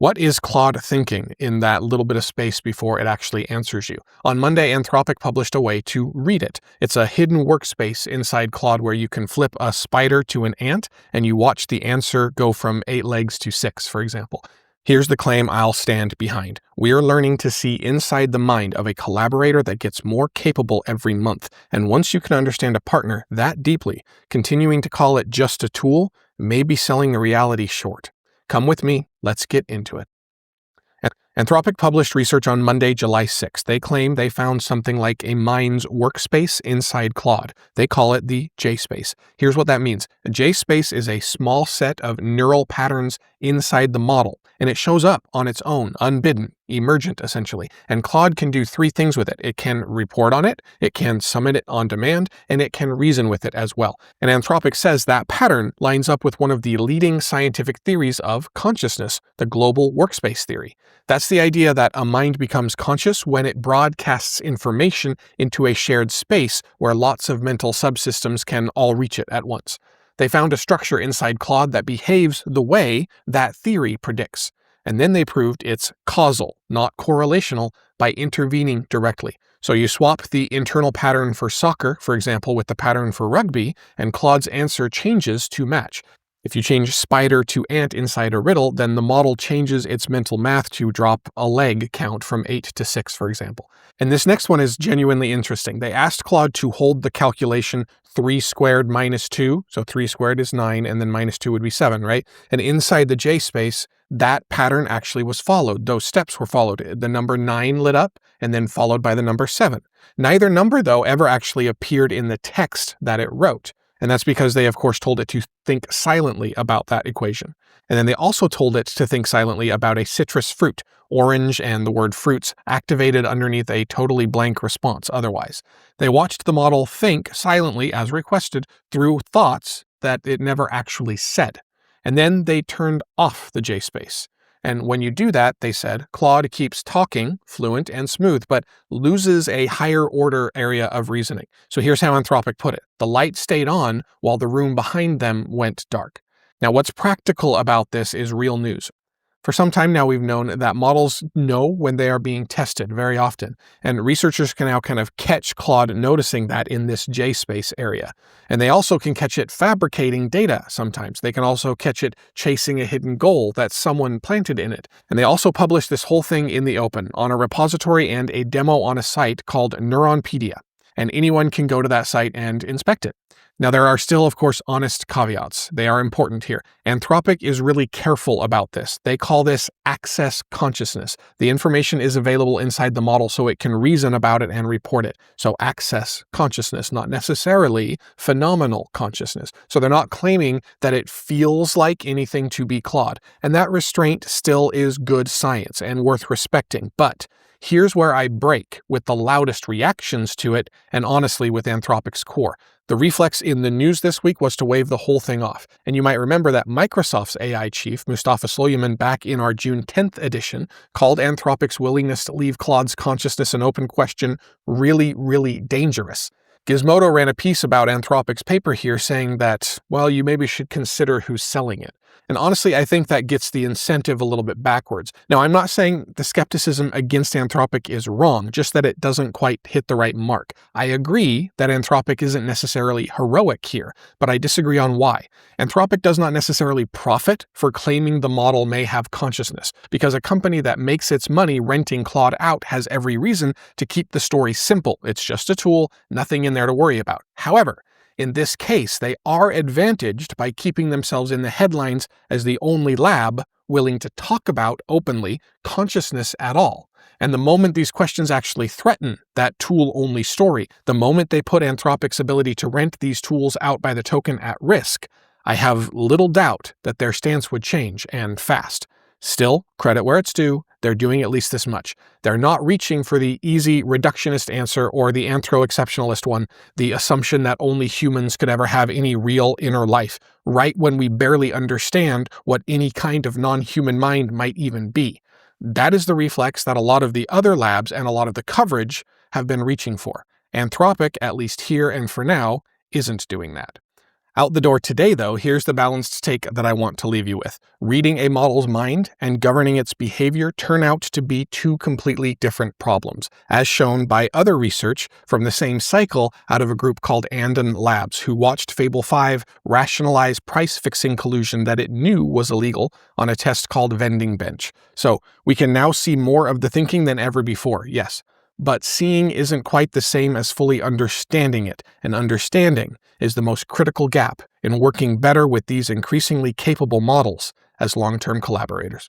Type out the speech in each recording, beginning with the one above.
What is Claude thinking in that little bit of space before it actually answers you? On Monday, Anthropic published a way to read it. It's a hidden workspace inside Claude where you can flip a spider to an ant and you watch the answer go from 8 legs to 6, for example. Here's the claim I'll stand behind. We're learning to see inside the mind of a collaborator that gets more capable every month. And once you can understand a partner that deeply, continuing to call it just a tool may be selling the reality short. Come with me, let's get into it. Anthropic published research on Monday, July 6th. They claim they found something like a mind's workspace inside Claude. They call it the J-space. Here's what that means. A J-space is a small set of neural patterns inside the model, and it shows up on its own, unbidden, emergent essentially. And Claude can do 3 things with it. It can report on it can summon it on demand, and it can reason with it as well. And Anthropic says that pattern lines up with one of the leading scientific theories of consciousness, the global workspace theory. That's the idea that a mind becomes conscious when it broadcasts information into a shared space where lots of mental subsystems can all reach it at once. They found a structure inside Claude that behaves the way that theory predicts. And then they proved it's causal, not correlational, by intervening directly. So you swap the internal pattern for soccer, for example, with the pattern for rugby, and Claude's answer changes to match. If you change spider to ant inside a riddle, then the model changes its mental math to drop a leg count from 8 to 6, for example. And this next one is genuinely interesting. They asked Claude to hold the calculation 3 squared minus 2, so 3 squared is 9, and then minus 2 would be 7, right? And inside the J-space, that pattern actually was followed. Those steps were followed. The number 9 lit up, and then followed by the number 7. Neither number, though, ever actually appeared in the text that it wrote. And that's because they, of course, told it to think silently about that equation. And then they also told it to think silently about a citrus fruit, orange and the word fruits activated underneath a totally blank response otherwise. They watched the model think silently as requested through thoughts that it never actually said. And then they turned off the J-space. And when you do that, they said, Claude keeps talking, fluent and smooth, but loses a higher order area of reasoning. So here's how Anthropic put it. The light stayed on while the room behind them went dark. Now, what's practical about this is real news. For some time now, we've known that models know when they are being tested very often, and researchers can now kind of catch Claude noticing that in this J-space area. And they also can catch it fabricating data sometimes. They can also catch it chasing a hidden goal that someone planted in it. And they also publish this whole thing in the open on a repository and a demo on a site called Neuronpedia. And anyone can go to that site and inspect it. Now, there are still, of course, honest caveats. They are important here. Anthropic is really careful about this. They call this access consciousness. The information is available inside the model so it can reason about it and report it. So access consciousness, not necessarily phenomenal consciousness. So they're not claiming that it feels like anything to be Claude. And that restraint still is good science and worth respecting. But here's where I break with the loudest reactions to it, and honestly with Anthropic's core. The reflex in the news this week was to wave the whole thing off. And you might remember that Microsoft's AI chief, Mustafa Suleyman, back in our June 10th edition, called Anthropic's willingness to leave Claude's consciousness an open question really, really dangerous. Gizmodo ran a piece about Anthropic's paper here saying that, well, you maybe should consider who's selling it. And honestly, I think that gets the incentive a little bit backwards. Now, I'm not saying the skepticism against Anthropic is wrong, just that it doesn't quite hit the right mark. I agree that Anthropic isn't necessarily heroic here, but I disagree on why. Anthropic does not necessarily profit for claiming the model may have consciousness, because a company that makes its money renting Claude out has every reason to keep the story simple. It's just a tool, nothing in there to worry about. However, in this case, they are advantaged by keeping themselves in the headlines as the only lab willing to talk about openly consciousness at all. And the moment these questions actually threaten that tool-only story, the moment they put Anthropic's ability to rent these tools out by the token at risk, I have little doubt that their stance would change, and fast. Still, credit where it's due, they're doing at least this much. They're not reaching for the easy reductionist answer or the anthro-exceptionalist one, the assumption that only humans could ever have any real inner life, right when we barely understand what any kind of non-human mind might even be. That is the reflex that a lot of the other labs and a lot of the coverage have been reaching for. Anthropic, at least here and for now, isn't doing that. Out the door today, though, here's the balanced take that I want to leave you with. Reading a model's mind and governing its behavior turn out to be two completely different problems, as shown by other research from the same cycle out of a group called Andon Labs, who watched Fable 5 rationalize price-fixing collusion that it knew was illegal on a test called Vending Bench. So we can now see more of the thinking than ever before, yes. But seeing isn't quite the same as fully understanding it, and understanding is the most critical gap in working better with these increasingly capable models as long-term collaborators.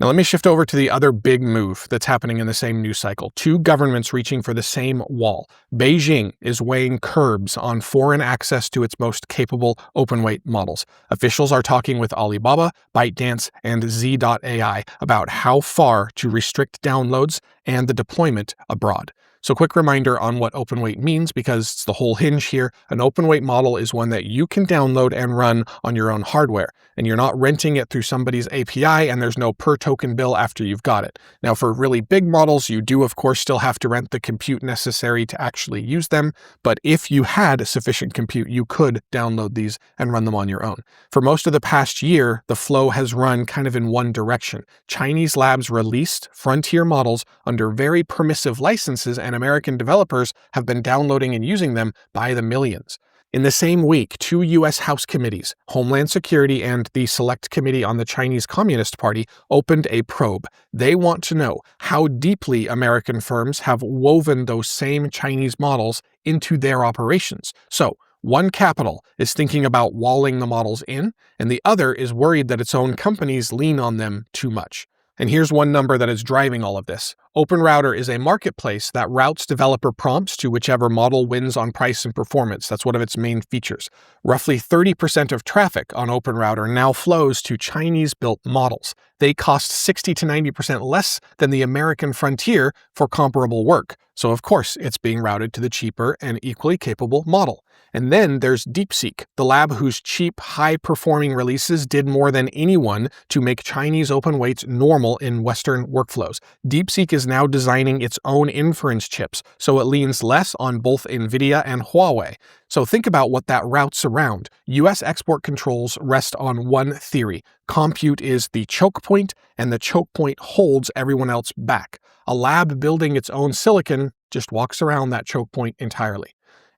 Now let me shift over to the other big move that's happening in the same news cycle. Two governments reaching for the same wall. Beijing is weighing curbs on foreign access to its most capable open-weight models. Officials are talking with Alibaba, ByteDance, and Z.ai about how far to restrict downloads and the deployment abroad. So quick reminder on what open-weight means, because it's the whole hinge here. An open-weight model is one that you can download and run on your own hardware, and you're not renting it through somebody's API, and there's no per-token bill after you've got it. Now, for really big models, you do, of course, still have to rent the compute necessary to actually use them, but if you had sufficient compute, you could download these and run them on your own. For most of the past year, the flow has run kind of in one direction. Chinese labs released frontier models under very permissive licenses, and American developers have been downloading and using them by the millions. In the same week, two U.S. House committees, Homeland Security and the Select Committee on the Chinese Communist Party, opened a probe. They want to know how deeply American firms have woven those same Chinese models into their operations. So, one capital is thinking about walling the models in, and the other is worried that its own companies lean on them too much. And here's one number that is driving all of this. OpenRouter is a marketplace that routes developer prompts to whichever model wins on price and performance. That's one of its main features. Roughly 30% of traffic on OpenRouter now flows to Chinese-built models. They cost 60 to 90% less than the American frontier for comparable work. So of course, it's being routed to the cheaper and equally capable model. And then there's DeepSeek, the lab whose cheap, high-performing releases did more than anyone to make Chinese open weights normal in Western workflows. DeepSeek is now designing its own inference chips, so it leans less on both NVIDIA and Huawei. So think about what that routes around. US export controls rest on one theory. Compute is the choke point, and the choke point holds everyone else back. A lab building its own silicon just walks around that choke point entirely.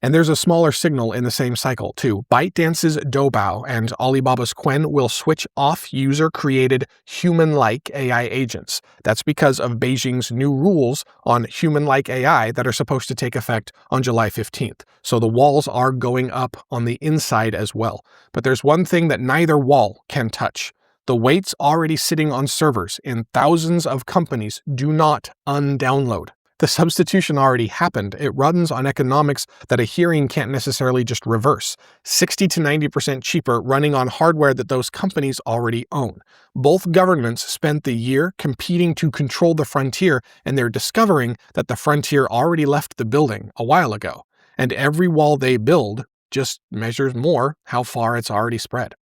And there's a smaller signal in the same cycle, too. ByteDance's Doubao and Alibaba's Qwen will switch off user-created human-like AI agents. That's because of Beijing's new rules on human-like AI that are supposed to take effect on July 15th. So the walls are going up on the inside as well. But there's one thing that neither wall can touch. The weights already sitting on servers in thousands of companies do not undownload. The substitution already happened. It runs on economics that a hearing can't necessarily just reverse. 60 to 90% cheaper running on hardware that those companies already own. Both governments spent the year competing to control the frontier, and they're discovering that the frontier already left the building a while ago. And every wall they build just measures more how far it's already spread.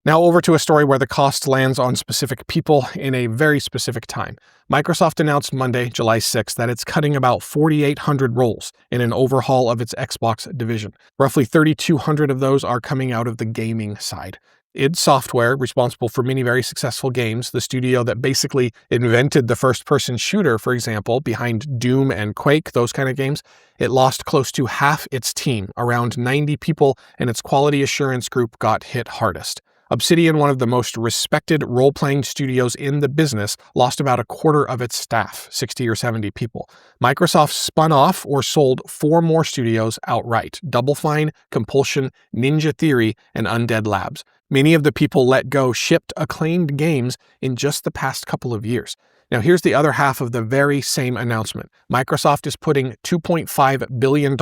Now over to a story where the cost lands on specific people in a very specific time. Microsoft announced Monday, July 6th, that it's cutting about 4,800 roles in an overhaul of its Xbox division. Roughly 3,200 of those are coming out of the gaming side. id Software, responsible for many very successful games, the studio that basically invented the first-person shooter, for example, behind Doom and Quake, those kind of games, it lost close to half its team, around 90 people, and its quality assurance group got hit hardest. Obsidian, one of the most respected role-playing studios in the business, lost about a quarter of its staff, 60 or 70 people. Microsoft spun off or sold 4 more studios outright: Double Fine, Compulsion, Ninja Theory, and Undead Labs. Many of the people let go shipped acclaimed games in just the past couple of years. Now here's the other half of the very same announcement. Microsoft is putting $2.5 billion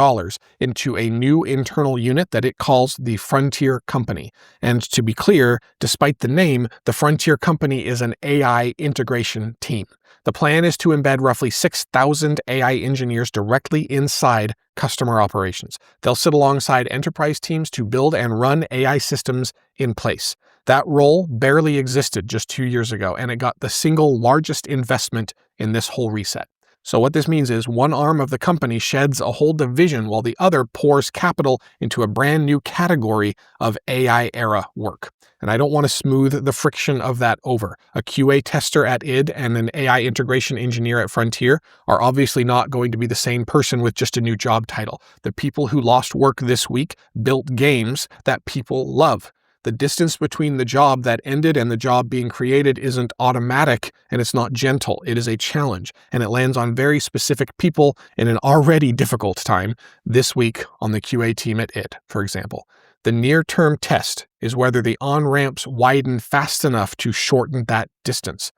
into a new internal unit that it calls the Frontier Company. And to be clear, despite the name, the Frontier Company is an AI integration team. The plan is to embed roughly 6,000 AI engineers directly inside customer operations. They'll sit alongside enterprise teams to build and run AI systems in place. That role barely existed just 2 years ago, and it got the single largest investment in this whole reset. So what this means is one arm of the company sheds a whole division while the other pours capital into a brand new category of AI-era work. And I don't want to smooth the friction of that over. A QA tester at id and an AI integration engineer at Frontier are obviously not going to be the same person with just a new job title. The people who lost work this week built games that people love. The distance between the job that ended and the job being created isn't automatic, and it's not gentle. It is a challenge, and it lands on very specific people in an already difficult time, this week on the QA team at id, for example. The near-term test is whether the on-ramps widen fast enough to shorten that distance.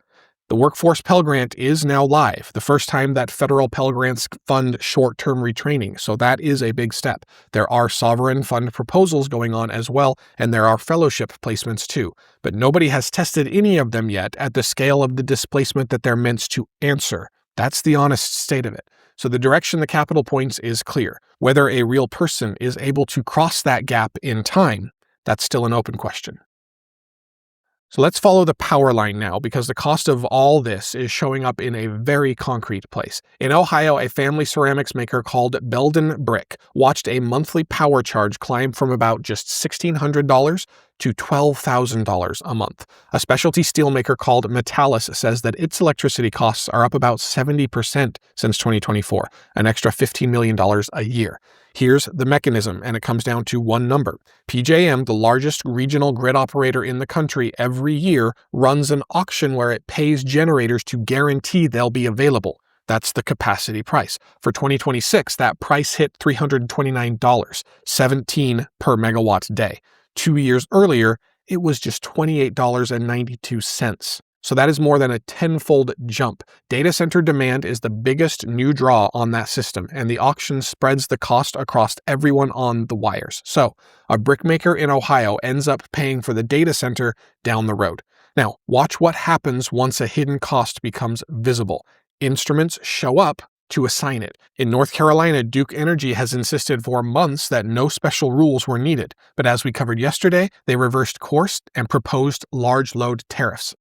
The Workforce Pell Grant is now live, the first time that federal Pell Grants fund short-term retraining, so that is a big step. There are sovereign fund proposals going on as well, and there are fellowship placements too, but nobody has tested any of them yet at the scale of the displacement that they're meant to answer. That's the honest state of it. So the direction the capital points is clear. Whether a real person is able to cross that gap in time, that's still an open question. So let's follow the power line now, because the cost of all this is showing up in a very concrete place. In Ohio, a family ceramics maker called Belden Brick watched a monthly power charge climb from about just $1,600 to $12,000 a month. A specialty steelmaker called Metallus says that its electricity costs are up about 70% since 2024, an extra $15 million a year. Here's the mechanism, and it comes down to one number. PJM, the largest regional grid operator in the country, every year runs an auction where it pays generators to guarantee they'll be available. That's the capacity price. For 2026, that price hit $329, $17 per megawatt day. 2 years earlier, it was just $28.92. So that is more than a tenfold jump. Data center demand is the biggest new draw on that system, and the auction spreads the cost across everyone on the wires. So a brickmaker in Ohio ends up paying for the data center down the road. Now, watch what happens once a hidden cost becomes visible. Instruments show up to assign it. In North Carolina, Duke Energy has insisted for months that no special rules were needed, but as we covered yesterday, they reversed course and proposed large load tariffs.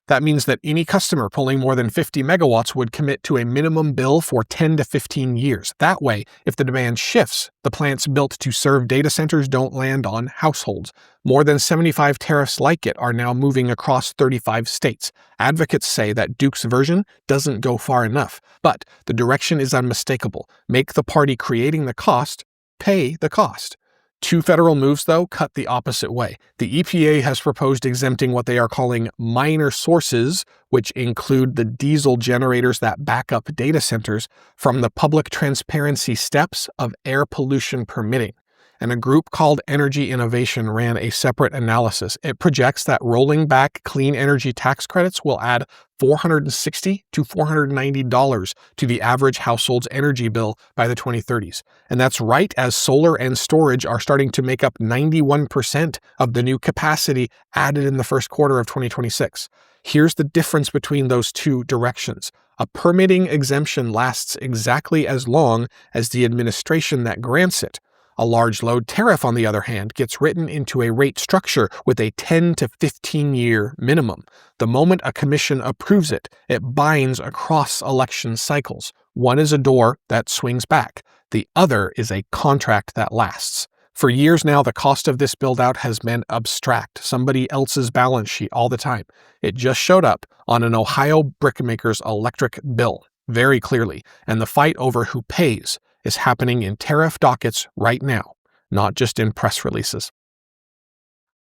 That means that any customer pulling more than 50 megawatts would commit to a minimum bill for 10 to 15 years. That way, if the demand shifts, the plants built to serve data centers don't land on households. More than 75 tariffs like it are now moving across 35 states. Advocates say that Duke's version doesn't go far enough, but the direction is unmistakable. Make the party creating the cost pay the cost. Two federal moves, though, cut the opposite way. The EPA has proposed exempting what they are calling minor sources, which include the diesel generators that back up data centers, from the public transparency steps of air pollution permitting. And a group called Energy Innovation ran a separate analysis. It projects that rolling back clean energy tax credits will add $460 to $490 to the average household's energy bill by the 2030s. And that's right as solar and storage are starting to make up 91% of the new capacity added in the first quarter of 2026. Here's the difference between those two directions. A permitting exemption lasts exactly as long as the administration that grants it. A large load tariff, on the other hand, gets written into a rate structure with a 10 to 15-year minimum. The moment a commission approves it, it binds across election cycles. One is a door that swings back. The other is a contract that lasts. For years now, the cost of this build-out has been abstract, somebody else's balance sheet all the time. It just showed up on an Ohio brickmaker's electric bill, very clearly, and the fight over who pays is happening in tariff dockets right now, not just in press releases.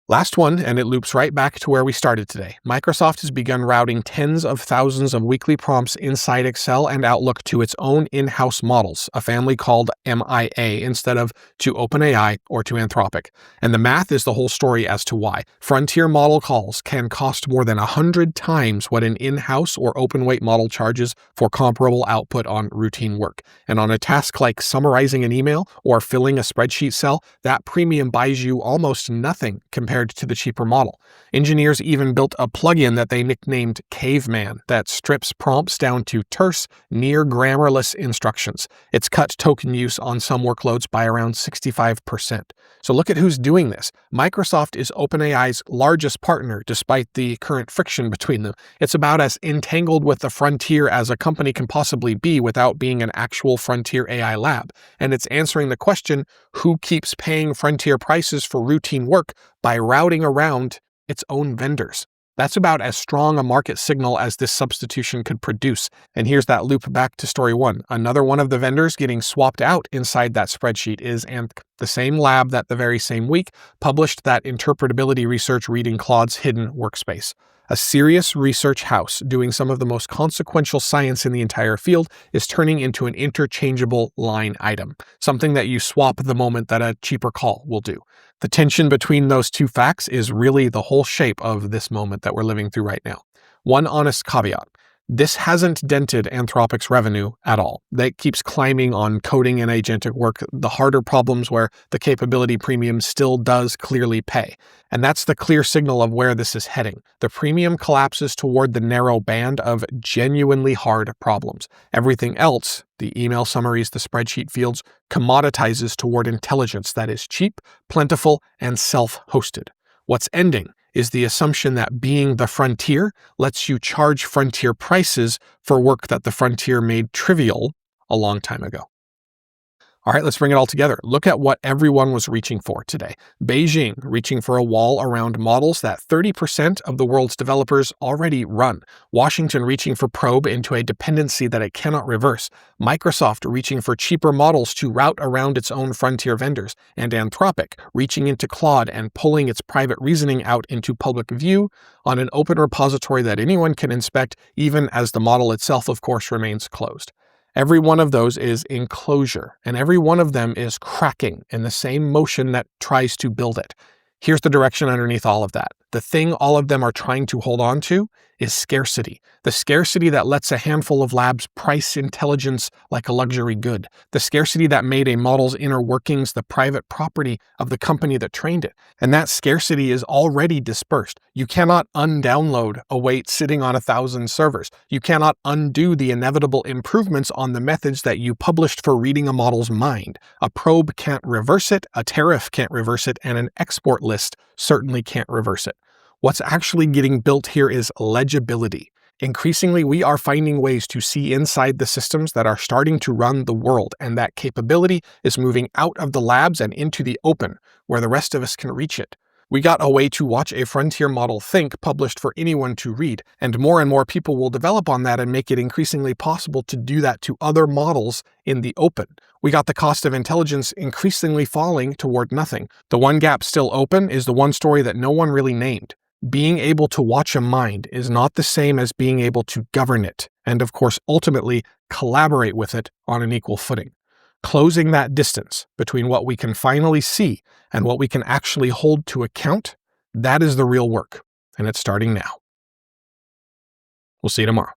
Last one, and it loops right back to where we started today. Microsoft has begun routing tens of thousands of weekly prompts inside Excel and Outlook to its own in-house models, a family called MIA, instead of to OpenAI or to Anthropic. And the math is the whole story as to why. Frontier model calls can cost more than 100 times what an in-house or open-weight model charges for comparable output on routine work. And on a task like summarizing an email or filling a spreadsheet cell, that premium buys you almost nothing compared compared to the cheaper model. Engineers even built a plugin that they nicknamed Caveman that strips prompts down to terse, near-grammarless instructions. It's cut token use on some workloads by around 65%. So look at who's doing this. Microsoft is OpenAI's largest partner, despite the current friction between them. It's about as entangled with the frontier as a company can possibly be without being an actual frontier AI lab. And it's answering the question, who keeps paying frontier prices for routine work by routing around its own vendors? That's about as strong a market signal as this substitution could produce. And here's that loop back to story one. Another one of the vendors getting swapped out inside that spreadsheet is Anthropic, the same lab that the very same week published that interpretability research reading Claude's hidden workspace. A serious research house doing some of the most consequential science in the entire field is turning into an interchangeable line item, something that you swap the moment that a cheaper call will do. The tension between those two facts is really the whole shape of this moment that we're living through right now. One honest caveat. This hasn't dented Anthropic's revenue at all. That keeps climbing on coding and agentic work, the harder problems where the capability premium still does clearly pay. And that's the clear signal of where this is heading. The premium collapses toward the narrow band of genuinely hard problems. Everything else, the email summaries, the spreadsheet fields, commoditizes toward intelligence that is cheap, plentiful, and self-hosted. What's ending is the assumption that being the frontier lets you charge frontier prices for work that the frontier made trivial a long time ago. All right, let's bring it all together. Look at what everyone was reaching for today. Beijing reaching for a wall around models that 30% of the world's developers already run. Washington reaching for probe into a dependency that it cannot reverse. Microsoft reaching for cheaper models to route around its own frontier vendors. And Anthropic reaching into Claude and pulling its private reasoning out into public view on an open repository that anyone can inspect, even as the model itself, of course, remains closed. Every one of those is enclosure, and every one of them is cracking in the same motion that tries to build it. Here's the direction underneath all of that. The thing all of them are trying to hold on to is scarcity. The scarcity that lets a handful of labs price intelligence like a luxury good. The scarcity that made a model's inner workings the private property of the company that trained it. And that scarcity is already dispersed. You cannot undownload a weight sitting on 1,000 servers. You cannot undo the inevitable improvements on the methods that you published for reading a model's mind. A probe can't reverse it, a tariff can't reverse it, and an export list certainly can't reverse it. What's actually getting built here is legibility. Increasingly, we are finding ways to see inside the systems that are starting to run the world, and that capability is moving out of the labs and into the open, where the rest of us can reach it. We got a way to watch a frontier model think published for anyone to read, and more people will develop on that and make it increasingly possible to do that to other models in the open. We got the cost of intelligence increasingly falling toward nothing. The one gap still open is the one story that no one really named. Being able to watch a mind is not the same as being able to govern it, and of course, ultimately, collaborate with it on an equal footing. Closing that distance between what we can finally see and what we can actually hold to account, that is the real work, and it's starting now. We'll see you tomorrow.